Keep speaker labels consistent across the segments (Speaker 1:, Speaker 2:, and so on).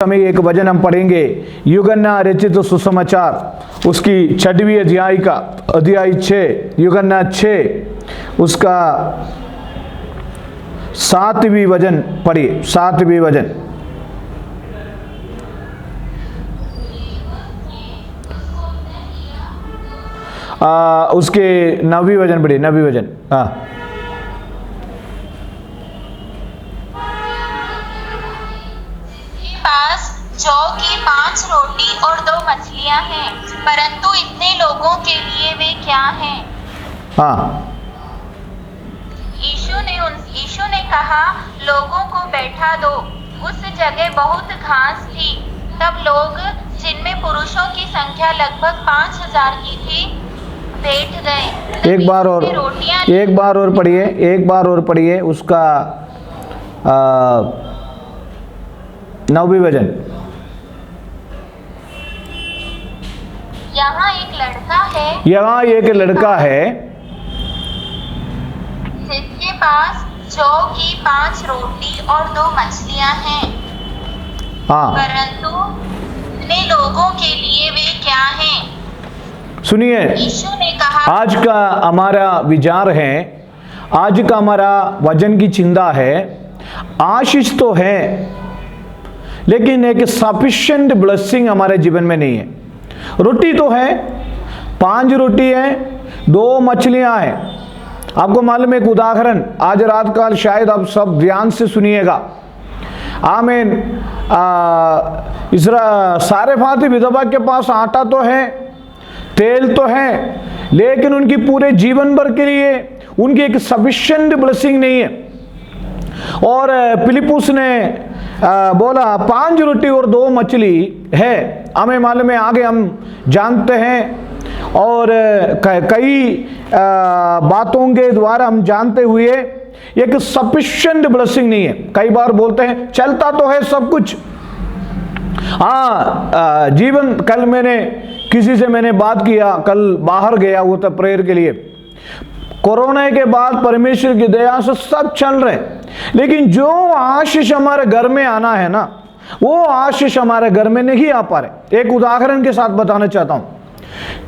Speaker 1: समय एक वचन हम पढ़ेंगे, यूहन्ना रचित सुसमाचार उसकी 6वीं अध्याय 6, यूहन्ना 6 उसका 7वीं वचन पढ़िए। 7वीं वचन, उसके 9वीं वचन पढ़िए। 9वीं वचन, हाँ।
Speaker 2: जौ की 5 रोटी और 2 मछलियां हैं, परंतु इतने लोगों के लिए वे क्या हैं?
Speaker 1: हाँ।
Speaker 2: यीशु ने कहा, लोगों को बैठा दो। उस जगह बहुत घास थी। तब लोग, जिनमें पुरुषों की संख्या लगभग 5000 की थी, बैठ गए।
Speaker 1: एक बार और पढ़िए उसका 9वीं वचन।
Speaker 2: यहाँ एक लड़का है जिसके पास जौ की 5 रोटी और 2 मछलियां हैं,
Speaker 1: हाँ,
Speaker 2: परंतु इतने लोगों के लिए वे क्या हैं?
Speaker 1: सुनिए,
Speaker 2: यीशु ने कहा,
Speaker 1: आज का हमारा विचार है, आज का हमारा वचन की चिंता है, आशीष तो है लेकिन एक सफिशिएंट ब्लेसिंग हमारे जीवन में नहीं है। रोटी तो है, 5 रोटी है, 2 मछलियां हैं। आपको मालूम है, एक उदाहरण आज रात काल शायद आप सब ध्यान से सुनिएगा। आमीन। सारेफाती विधवा के पास आटा तो है, तेल तो है, लेकिन उनकी पूरे जीवन भर के लिए उनकी एक सफिशिएंट ब्लेसिंग नहीं है। और फिलिपुस ने बोला 5 रोटी और 2 मछली है। हमें मालूम है, आगे हम जानते हैं और कई बातों के द्वारा हम जानते हुए एक सफिशिएंट ब्लेसिंग नहीं है। कई बार बोलते हैं चलता तो है सब कुछ। जीवन, कल मैंने किसी से बात किया, कल बाहर गया हुआ था प्रेयर के लिए। कोरोना के बाद परमेश्वर की दया से सब चल रहे, लेकिन जो आशीष हमारे घर में आना है ना, वो आशीष हमारे घर में नहीं आ पा रहे। एक उदाहरण के साथ बताना चाहता हूं।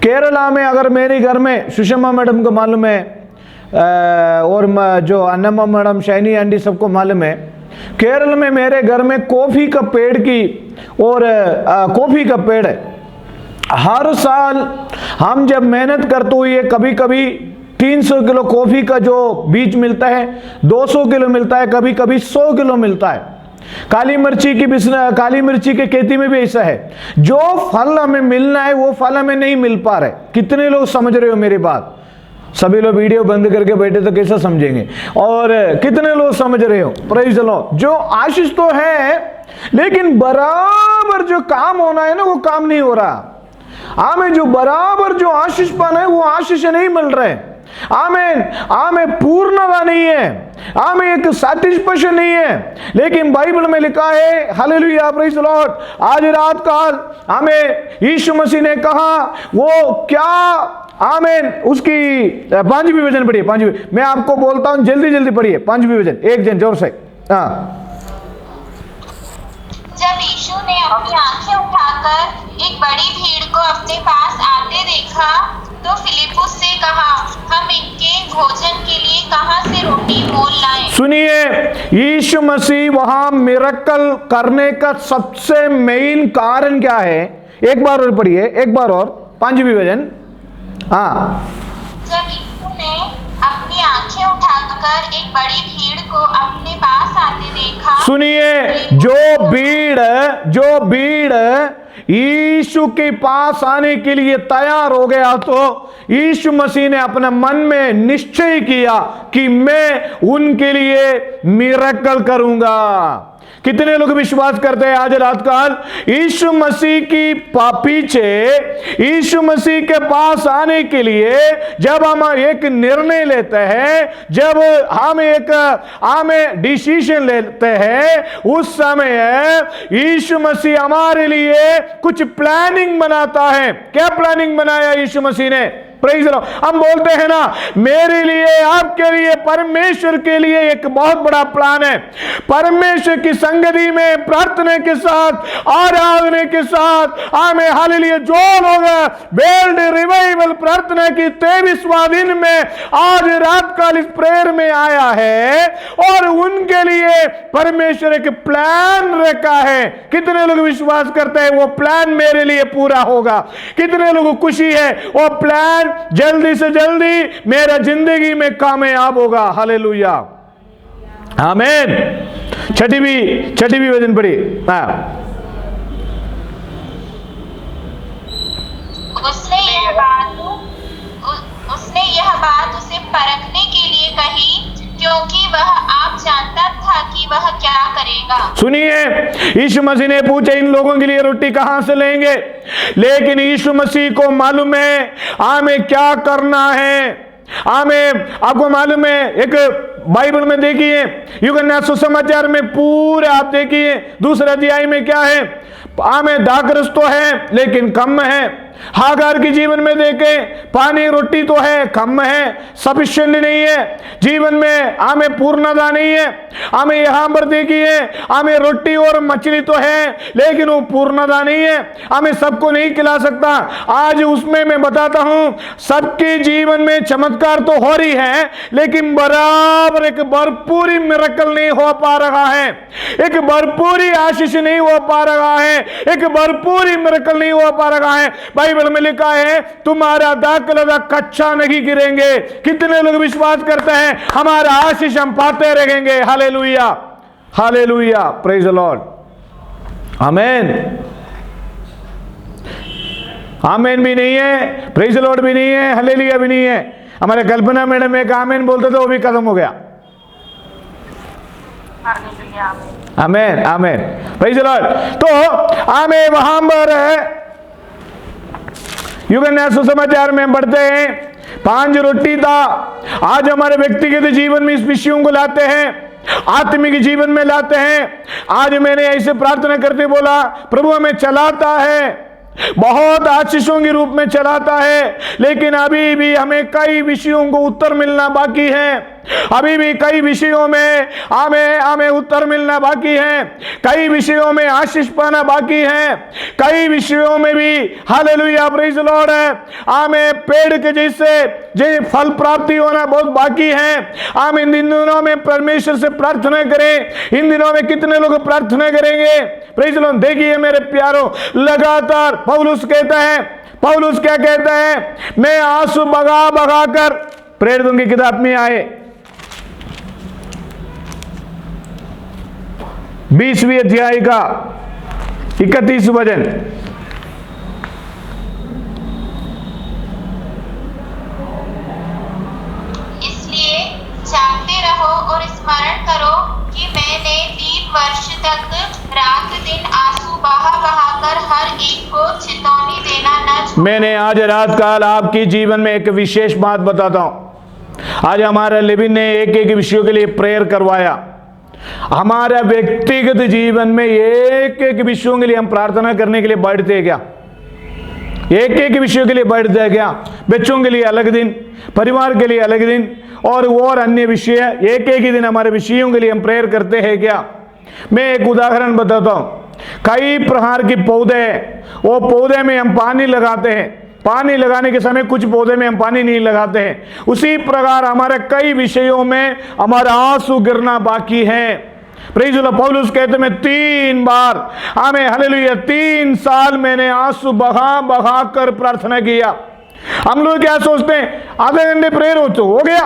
Speaker 1: केरला में, अगर मेरे घर में, सुषमा मैडम को मालूम है और जो अन्नम्मा मैडम, शैनी आंटी सबको मालूम है, केरल में मेरे घर में कॉफी का पेड़ है। हर साल हम जब मेहनत करते हुए कभी कभी 300 किलो कॉफी का जो बीज मिलता है, 200 किलो मिलता है, कभी कभी 100 किलो मिलता है। काली मिर्ची के खेती में भी ऐसा है। जो फल हमें मिलना है वो फल हमें नहीं मिल पा रहे। कितने लोग समझ रहे हो मेरी बात? सभी लोग वीडियो बंद करके बैठे तो कैसे समझेंगे? और कितने लोग समझ रहे हो? Praise the Lord. जो आशीष तो है, लेकिन बराबर जो काम होना है ना, वो काम नहीं हो रहा। हमें जो बराबर जो आशीष पाना है, वो आशीष नहीं मिल रहे। आमें पूर्णता नहीं है, हमें एक सैटिस्फैक्शन नहीं है। लेकिन बाइबल में लिखा है, हालेलुया, प्रेज़ द लॉर्ड, आज रात काल हमें यीशु मसीह ने कहा वो क्या, आमीन। उसकी 5वीं वचन पढ़िए। 5वीं, मैं आपको बोलता हूं, जल्दी पढ़िए 5वीं वचन, एक जन जोर से। हाँ।
Speaker 2: जब यीशु ने अपनी आंखें उठाकर एक बड़ी भीड़ को अपने पास आते देखा, तो फिलिपुस से कहा, हम इनके भोजन के लिए कहां से रोटी मोल लाएं? सुनिए,
Speaker 1: यीशु मसीह वहां मिरेकल करने का सबसे मेन कारण क्या है? एक बार और पढ़िए, एक बार और 5वीं वचन। हाँ।
Speaker 2: जब यीशु ने अपनी आंखें उठाकर एक बड़ी भीड़ को अपने पास आते देखा,
Speaker 1: सुनिए, जो भीड़ यीशु के पास आने के लिए तैयार हो गया, तो यीशु मसीह ने अपने मन में निश्चय किया कि मैं उनके लिए मिरेकल करूंगा। कितने लोग विश्वास करते हैं आज रात काल? यीशु मसीह की पीछे, यीशु मसीह के पास आने के लिए जब हम एक निर्णय लेते हैं, जब हम डिसीजन लेते हैं, उस समय यीशु मसीह हमारे लिए कुछ प्लानिंग बनाता है। क्या प्लानिंग बनाया यीशु मसीह ने? Praise the Lord. हम बोलते हैं ना, मेरे लिए, आपके लिए, परमेश्वर के लिए एक बहुत बड़ा प्लान है। परमेश्वर की संगति में प्रार्थना के साथ, आराधना के साथ, आमें हालेलुया, जो लोग बेल्ड रिवाइवल प्रार्थना की 23वां दिन में आज रात काल इस प्रेयर में आया है, और उनके लिए परमेश्वर एक प्लान रखा है। कितने लोग विश्वास करते हैं वो प्लान मेरे लिए पूरा होगा? कितने लोगों को खुशी है वो प्लान जल्दी से जल्दी मेरा जिंदगी में कामयाब होगा? हालेलुया, आमीन। छठी वचन पढ़ी।
Speaker 2: उसने यह बात उसे परखने के लिए कही, क्योंकि वह आप जानता था कि वह क्या करेगा।
Speaker 1: सुनिए, यीशु मसीह ने पूछा इन लोगों के लिए रोटी कहां से लेंगे, लेकिन यीशु मसीह को मालूम है हमें क्या करना है। हमें, आपको मालूम है, एक बाइबल में देखिए, यूहन्ना सुसमाचार में पूरा आप देखिए 2 अध्याय में क्या है। हमें दाखरस तो है लेकिन कम है। हागार के जीवन में देखें, पानी रोटी तो है, कम है, सफिशिएंट नहीं है जीवन में, हमें पूर्णता नहीं है। हमें यहां पर देखिए, हमें रोटी और मछली तो है लेकिन वो पूर्णता नहीं है, हमें सबको नहीं खिला सकता। आज उसमें मैं बताता हूं, सबके जीवन में चमत्कार तो हो रही है लेकिन बराबर एक भरपूरी मिरेकल नहीं हो पा रहा है, एक भरपूरी आशीष नहीं हो पा रहा है, एक भरपूरी मिरेकल नहीं हो पा रहा है। बाइबल में लिखा है, तुम्हारा दाखलता कच्चा नहीं गिरेंगे। कितने लोग विश्वास करते हैं हमारा आशीष हम पाते रहेंगे? Hallelujah, hallelujah, praise the Lord, आमीन। आमीन भी नहीं है, प्रेज द लॉर्ड भी नहीं है, हालेलुया भी नहीं है। हमारे कल्पना मैडम एक आमीन बोलते थे, वो भी खत्म हो गया। आमीन, आमीन, प्रेज द लॉर्ड। तो हमें वहां पर यूहन्ना सुसमाचार में बढ़ते हैं, 5 रोटी था। आज हमारे व्यक्तिगत जीवन में इस विषयों को लाते हैं, आत्मिक जीवन में लाते हैं। आज मैंने ऐसे प्रार्थना करते बोला, प्रभु हमें चलाता है, बहुत आशीषों के रूप में चलाता है, लेकिन अभी भी हमें कई विषयों को उत्तर मिलना बाकी है। अभी भी कई विषयों में हमें उत्तर मिलना बाकी है, कई विषयों में आशीष पाना बाकी है, कई विषयों में भी हालेलुया, प्रेज द लॉर्ड, हमें पेड़ के जैसे फल प्राप्ति होना बहुत बाकी है। हम इन दिनों में परमेश्वर से प्रार्थना करें। इन दिनों में कितने लोग प्रार्थना करेंगे? Praise the Lord. देखिए मेरे प्यारों, लगातार पौलुस कहता है, पौलुस क्या कहता है? मैं आंसू बगा बगा कर, प्रेरितों की किताब में आए 20वीं अध्याय का 31 वचन।
Speaker 2: इसलिए जागते रहो और स्मरण करो कि मैंने 3 वर्ष तक रात दिन आंसू बहा बहा कर हर एक को चेतावनी देना न छोड़ा।
Speaker 1: मैंने आज रात काल आपके जीवन में एक विशेष बात बताता हूं। आज हमारे लिविन ने एक विषयों के लिए प्रेयर करवाया। हमारा व्यक्तिगत जीवन में एक विषयों के लिए हम प्रार्थना करने के लिए बैठते हैं क्या? एक विषयों के लिए बैठते हैं क्या? बच्चों के लिए अलग दिन, परिवार के लिए अलग दिन, और अन्य विषय, एक ही दिन हमारे विषयों के लिए हम प्रेयर करते हैं क्या? मैं एक उदाहरण बताता हूं। कई प्रकार के पौधे, वो पौधे में हम पानी लगाते हैं, पानी लगाने के समय कुछ पौधे में हम पानी नहीं लगाते हैं। उसी प्रकार हमारे कई विषयों में हमारा आंसू गिरना बाकी है। Praise the Lord. पौलुस कहते मैं 3 बार, आमीन, हालेलुया, 3 साल मैंने आंसू बहा बहा कर प्रार्थना किया। हम लोग क्या सोचते हैं, आधे घंटे प्रेयर हो गया।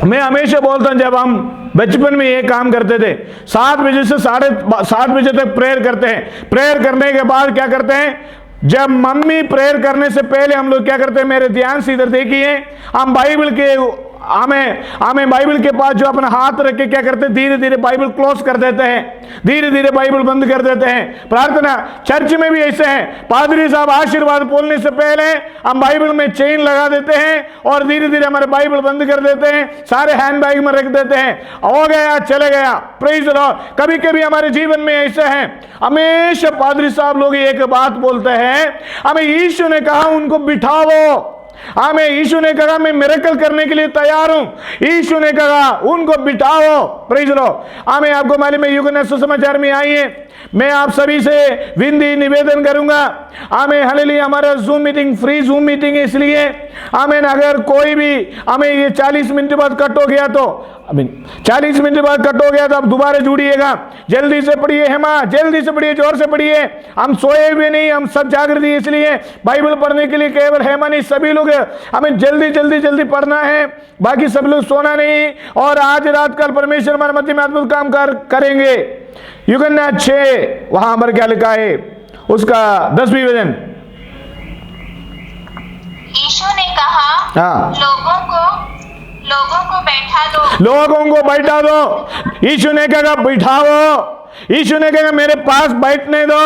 Speaker 1: मैं हमेशा बोलता हूं, जब हम बचपन में ये काम करते थे, 7 बजे से 7:30 बजे तक प्रेयर करते हैं। प्रेयर करने के बाद क्या करते हैं, जब मम्मी प्रेयर करने से पहले हम लोग क्या करते हैं, मेरे ध्यान से इधर देखिए, हम बाइबल के हमें बाइबल के पास जो अपना हाथ रख के क्या करते हैं, धीरे धीरे बाइबल क्लोज कर देते हैं, धीरे धीरे बाइबल बंद कर देते हैं। प्रार्थना चर्च में भी ऐसे है, पादरी साहब आशीर्वाद बोलने से पहले हम बाइबल में चेन लगा देते हैं और धीरे धीरे हमारे बाइबल बंद कर देते हैं, सारे हैंड बैग में रख देते हैं, हो गया चले गया। Praise the Lord. कभी कभी हमारे जीवन में ऐसे है, हमेशा पादरी साहब लोग एक बात बोलते हैं, हमें यीशु ने कहा उनको बिठाओ, आमें। यीशु ने कहा मैं मिरेकल करने के लिए तैयार हूं। यीशु ने कहा उनको बिठाओ। प्रेज लो। आमें। आपको मालूम है यूहन्ना सुसमाचार में आई है। मैं आप सभी से विनती निवेदन करूंगा। आमें। हालेलुया। हमारा zoom meeting free zoom meeting है, इसलिए आमें अगर कोई भी हमें ये 40 मिनट बाद कट हो गया तो 40 मिनट बाद कट हो गया तो आप दोबारा जुड़िएगा। जल्दी से पढ़िए हेमा, जल्दी से पढ़िए, जोर से पढ़िए। हम सोए हुए नहीं, हम सब जागृत हैं, इसलिए बाइबल पढ़ने के लिए केवल हेमा नहीं सभी लोग हमें जल्दी जल्दी जल्दी पढ़ना है। बाकी सब लोग सोना नहीं। और आज रात कल परमेश्वर हमारे मध्य में अद्भुत काम करेंगे। यूहन्ना 6 वहां पर क्या लिखा है उसका 10वीं वचन।
Speaker 2: यीशु ने कहा
Speaker 1: हाँ।
Speaker 2: लोगों को बैठा दो।
Speaker 1: लोगों को बैठा दो। यीशु ने कहा बैठाओ। यीशु ने कहा मेरे पास बैठने दो।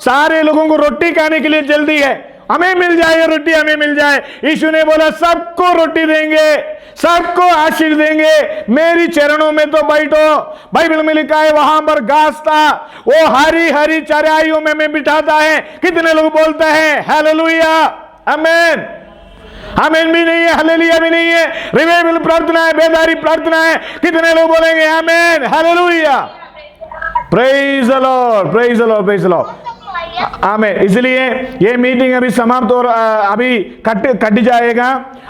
Speaker 1: सारे लोगों को रोटी खाने के लिए जल्दी है, हमें मिल जाए ये रोटी, हमें मिल जाए। यीशु ने बोला सबको रोटी देंगे, सबको आशीष देंगे, मेरी चरणों में तो बैठो। बाइबल में लिखा है वहां पर घास था, वो हरी हरी चराइयों में मैं बिठाता है। कितने लोग बोलते हैं हालेलुया, आमीन। आमीन भी नहीं है, हालेलुया भी नहीं है। रिवाइवल प्रार्थना है, बेदारी प्रार्थना है। कितने लोग बोलेंगे आमीन, hallelujah, praise the Lord, praise the Lord, praise the Lord, आमीन। इसलिए ये मीटिंग अभी समाप्त और अभी कट जाएगा।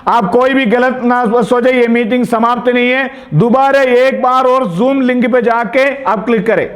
Speaker 1: आप कोई भी गलत ना सोचे, ये मीटिंग समाप्त नहीं है। दोबारा एक बार और जूम लिंक पे जाके आप क्लिक करें।